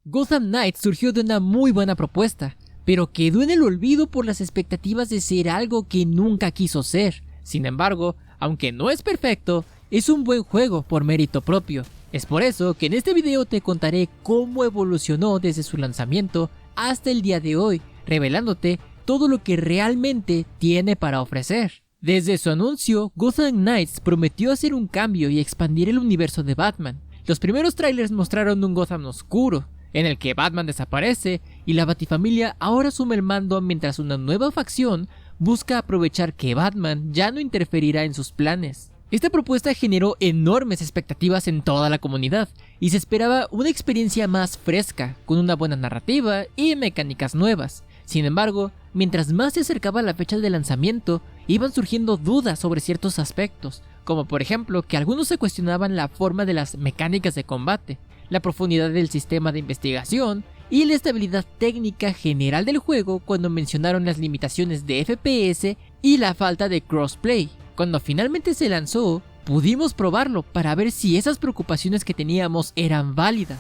Gotham Knights surgió de una muy buena propuesta, pero quedó en el olvido por las expectativas de ser algo que nunca quiso ser. Sin embargo, aunque no es perfecto, es un buen juego por mérito propio. Es por eso que en este video te contaré cómo evolucionó desde su lanzamiento hasta el día de hoy, revelándote todo lo que realmente tiene para ofrecer. Desde su anuncio, Gotham Knights prometió hacer un cambio y expandir el universo de Batman. Los primeros trailers mostraron un Gotham oscuro, en el que Batman desaparece y la Batifamilia ahora asume el mando mientras una nueva facción busca aprovechar que Batman ya no interferirá en sus planes. Esta propuesta generó enormes expectativas en toda la comunidad y se esperaba una experiencia más fresca, con una buena narrativa y mecánicas nuevas. Sin embargo, mientras más se acercaba la fecha de lanzamiento, iban surgiendo dudas sobre ciertos aspectos, como por ejemplo que algunos se cuestionaban la forma de las mecánicas de combate, la profundidad del sistema de investigación y la estabilidad técnica general del juego cuando mencionaron las limitaciones de FPS y la falta de crossplay. Cuando finalmente se lanzó, pudimos probarlo para ver si esas preocupaciones que teníamos eran válidas.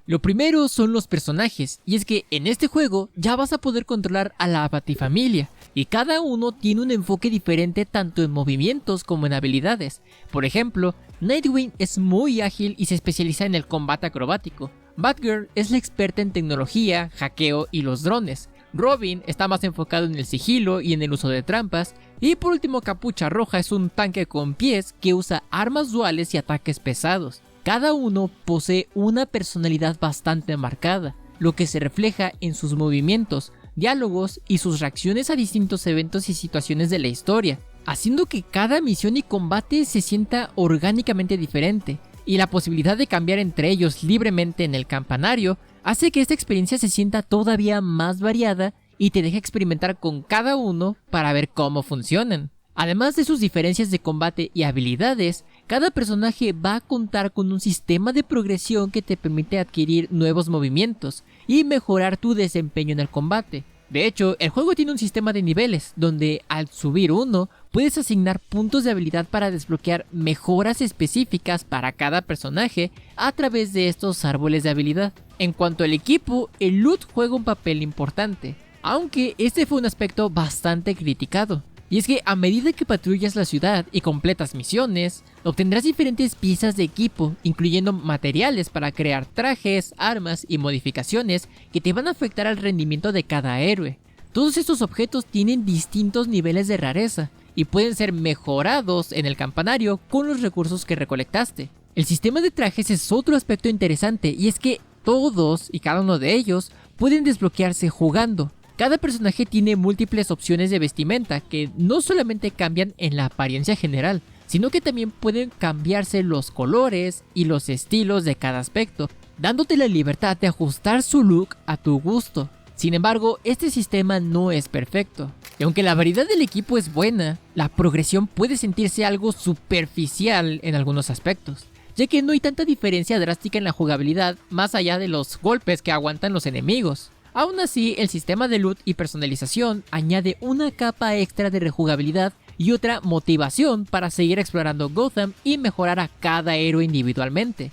Lo primero son los personajes, y es que en este juego ya vas a poder controlar a la Batifamilia, y cada uno tiene un enfoque diferente tanto en movimientos como en habilidades. Por ejemplo, Nightwing es muy ágil y se especializa en el combate acrobático. Batgirl es la experta en tecnología, hackeo y los drones. Robin está más enfocado en el sigilo y en el uso de trampas. Y por último, Capucha Roja es un tanque con pies que usa armas duales y ataques pesados. Cada uno posee una personalidad bastante marcada, lo que se refleja en sus movimientos, diálogos y sus reacciones a distintos eventos y situaciones de la historia, haciendo que cada misión y combate se sienta orgánicamente diferente, y la posibilidad de cambiar entre ellos libremente en el campanario hace que esta experiencia se sienta todavía más variada y te deja experimentar con cada uno para ver cómo funcionan. Además de sus diferencias de combate y habilidades, cada personaje va a contar con un sistema de progresión que te permite adquirir nuevos movimientos y mejorar tu desempeño en el combate. De hecho, el juego tiene un sistema de niveles, donde al subir uno, puedes asignar puntos de habilidad para desbloquear mejoras específicas para cada personaje a través de estos árboles de habilidad. En cuanto al equipo, el loot juega un papel importante, aunque este fue un aspecto bastante criticado. Y es que a medida que patrullas la ciudad y completas misiones, obtendrás diferentes piezas de equipo, incluyendo materiales para crear trajes, armas y modificaciones que te van a afectar al rendimiento de cada héroe. Todos estos objetos tienen distintos niveles de rareza y pueden ser mejorados en el campanario con los recursos que recolectaste. El sistema de trajes es otro aspecto interesante, y es que todos y cada uno de ellos pueden desbloquearse jugando. Cada personaje tiene múltiples opciones de vestimenta que no solamente cambian en la apariencia general, sino que también pueden cambiarse los colores y los estilos de cada aspecto, dándote la libertad de ajustar su look a tu gusto. Sin embargo, este sistema no es perfecto, y aunque la variedad del equipo es buena, la progresión puede sentirse algo superficial en algunos aspectos, ya que no hay tanta diferencia drástica en la jugabilidad más allá de los golpes que aguantan los enemigos. Aún así, el sistema de loot y personalización añade una capa extra de rejugabilidad y otra motivación para seguir explorando Gotham y mejorar a cada héroe individualmente.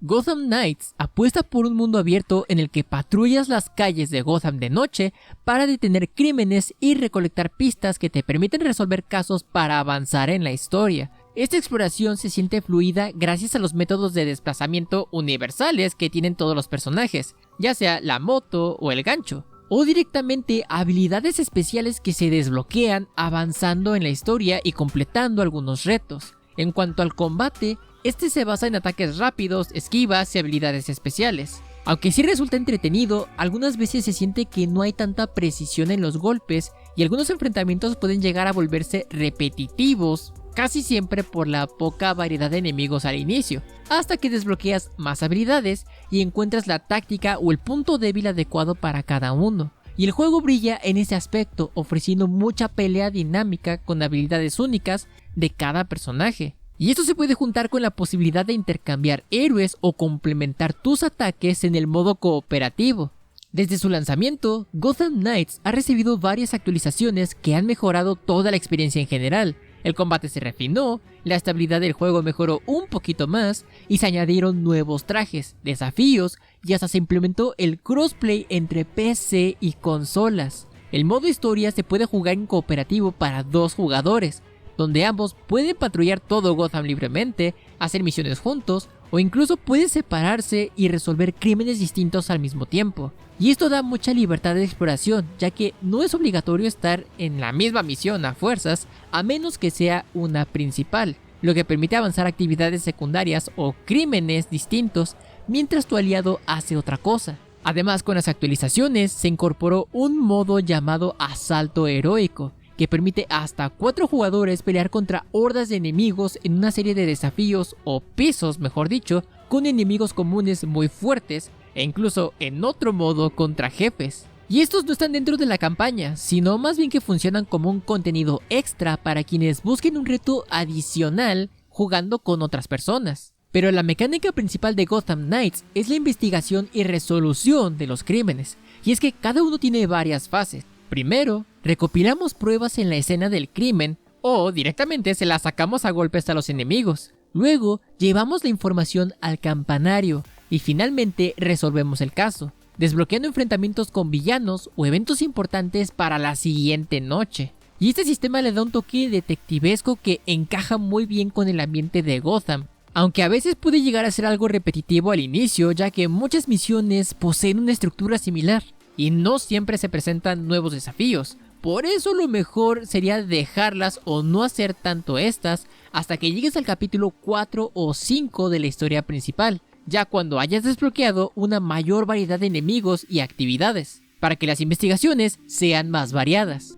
Gotham Knights apuesta por un mundo abierto en el que patrullas las calles de Gotham de noche para detener crímenes y recolectar pistas que te permiten resolver casos para avanzar en la historia. Esta exploración se siente fluida gracias a los métodos de desplazamiento universales que tienen todos los personajes, ya sea la moto o el gancho, o directamente habilidades especiales que se desbloquean avanzando en la historia y completando algunos retos. En cuanto al combate, este se basa en ataques rápidos, esquivas y habilidades especiales. Aunque sí resulta entretenido, algunas veces se siente que no hay tanta precisión en los golpes y algunos enfrentamientos pueden llegar a volverse repetitivos, casi siempre por la poca variedad de enemigos al inicio, hasta que desbloqueas más habilidades y encuentras la táctica o el punto débil adecuado para cada uno. Y el juego brilla en ese aspecto, ofreciendo mucha pelea dinámica con habilidades únicas de cada personaje. Y esto se puede juntar con la posibilidad de intercambiar héroes o complementar tus ataques en el modo cooperativo. Desde su lanzamiento, Gotham Knights ha recibido varias actualizaciones que han mejorado toda la experiencia en general. El combate se refinó, la estabilidad del juego mejoró un poquito más y se añadieron nuevos trajes, desafíos y hasta se implementó el crossplay entre PC y consolas. El modo historia se puede jugar en cooperativo para 2 jugadores, donde ambos pueden patrullar todo Gotham libremente, hacer misiones juntos o incluso pueden separarse y resolver crímenes distintos al mismo tiempo. Y esto da mucha libertad de exploración, ya que no es obligatorio estar en la misma misión a fuerzas, a menos que sea una principal, lo que permite avanzar actividades secundarias o crímenes distintos mientras tu aliado hace otra cosa. Además, con las actualizaciones se incorporó un modo llamado Asalto Heroico, que permite hasta 4 jugadores pelear contra hordas de enemigos en una serie de desafíos o pisos, mejor dicho, con enemigos comunes muy fuertes e incluso en otro modo contra jefes. Y estos no están dentro de la campaña, sino más bien que funcionan como un contenido extra para quienes busquen un reto adicional jugando con otras personas. Pero la mecánica principal de Gotham Knights es la investigación y resolución de los crímenes, y es que cada uno tiene varias fases. Primero, recopilamos pruebas en la escena del crimen o directamente se las sacamos a golpes a los enemigos. Luego, llevamos la información al campanario y finalmente resolvemos el caso, desbloqueando enfrentamientos con villanos o eventos importantes para la siguiente noche. Y este sistema le da un toque detectivesco que encaja muy bien con el ambiente de Gotham, aunque a veces puede llegar a ser algo repetitivo al inicio, ya que muchas misiones poseen una estructura similar y no siempre se presentan nuevos desafíos. Por eso lo mejor sería dejarlas o no hacer tanto estas hasta que llegues al capítulo 4 o 5 de la historia principal, ya cuando hayas desbloqueado una mayor variedad de enemigos y actividades, para que las investigaciones sean más variadas.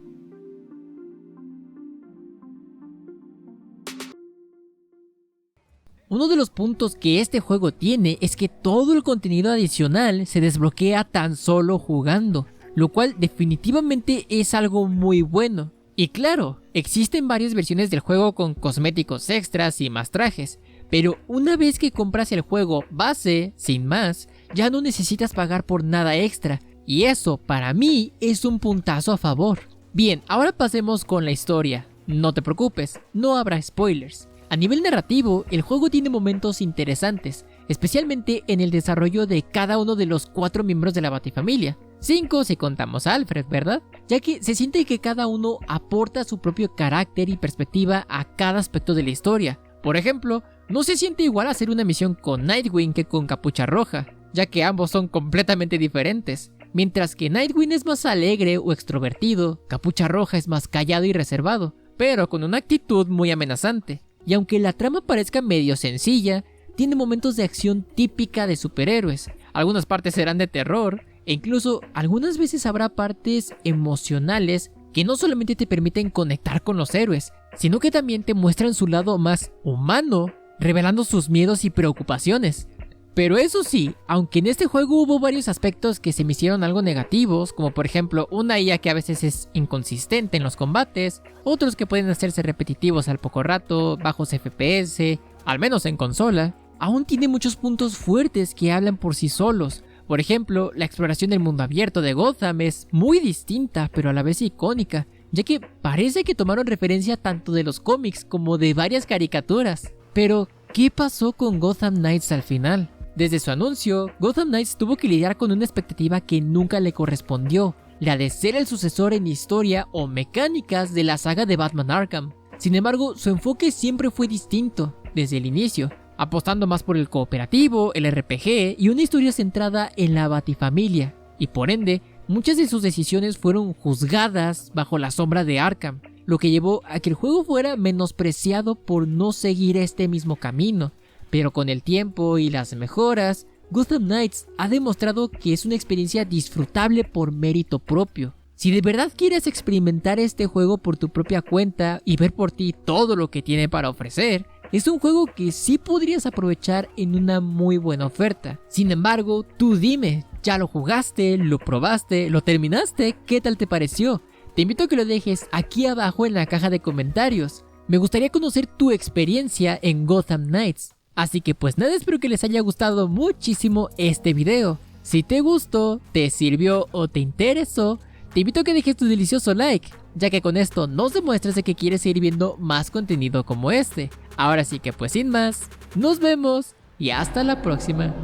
Uno de los puntos que este juego tiene es que todo el contenido adicional se desbloquea tan solo jugando, lo cual definitivamente es algo muy bueno. Y claro, existen varias versiones del juego con cosméticos extras y más trajes, pero una vez que compras el juego base, sin más, ya no necesitas pagar por nada extra, y eso para mí es un puntazo a favor. Bien, ahora pasemos con la historia. No te preocupes, no habrá spoilers. A nivel narrativo, el juego tiene momentos interesantes, especialmente en el desarrollo de cada uno de los 4 miembros de la Batifamilia. 5 si contamos a Alfred, ¿verdad? Ya que se siente que cada uno aporta su propio carácter y perspectiva a cada aspecto de la historia. Por ejemplo, no se siente igual hacer una misión con Nightwing que con Capucha Roja, ya que ambos son completamente diferentes. Mientras que Nightwing es más alegre o extrovertido, Capucha Roja es más callado y reservado, pero con una actitud muy amenazante. Y aunque la trama parezca medio sencilla, tiene momentos de acción típica de superhéroes. Algunas partes serán de terror, e incluso algunas veces habrá partes emocionales que no solamente te permiten conectar con los héroes, sino que también te muestran su lado más humano, revelando sus miedos y preocupaciones. Pero eso sí, aunque en este juego hubo varios aspectos que se me hicieron algo negativos, como por ejemplo una IA que a veces es inconsistente en los combates, otros que pueden hacerse repetitivos al poco rato, bajos FPS, al menos en consola, aún tiene muchos puntos fuertes que hablan por sí solos. Por ejemplo, la exploración del mundo abierto de Gotham es muy distinta, pero a la vez icónica, ya que parece que tomaron referencia tanto de los cómics como de varias caricaturas. Pero, ¿qué pasó con Gotham Knights al final? Desde su anuncio, Gotham Knights tuvo que lidiar con una expectativa que nunca le correspondió, la de ser el sucesor en historia o mecánicas de la saga de Batman Arkham. Sin embargo, su enfoque siempre fue distinto, desde el inicio, apostando más por el cooperativo, el RPG y una historia centrada en la Batifamilia, y por ende, muchas de sus decisiones fueron juzgadas bajo la sombra de Arkham, lo que llevó a que el juego fuera menospreciado por no seguir este mismo camino. Pero con el tiempo y las mejoras, Gotham Knights ha demostrado que es una experiencia disfrutable por mérito propio. Si de verdad quieres experimentar este juego por tu propia cuenta y ver por ti todo lo que tiene para ofrecer, es un juego que sí podrías aprovechar en una muy buena oferta. Sin embargo, tú dime, ¿ya lo jugaste? ¿Lo probaste? ¿Lo terminaste? ¿Qué tal te pareció? Te invito a que lo dejes aquí abajo en la caja de comentarios. Me gustaría conocer tu experiencia en Gotham Knights. Así que pues nada, espero que les haya gustado muchísimo este video. Si te gustó, te sirvió o te interesó, te invito a que dejes tu delicioso like, ya que con esto nos demuestras de que quieres seguir viendo más contenido como este. Ahora sí que pues sin más, nos vemos y hasta la próxima.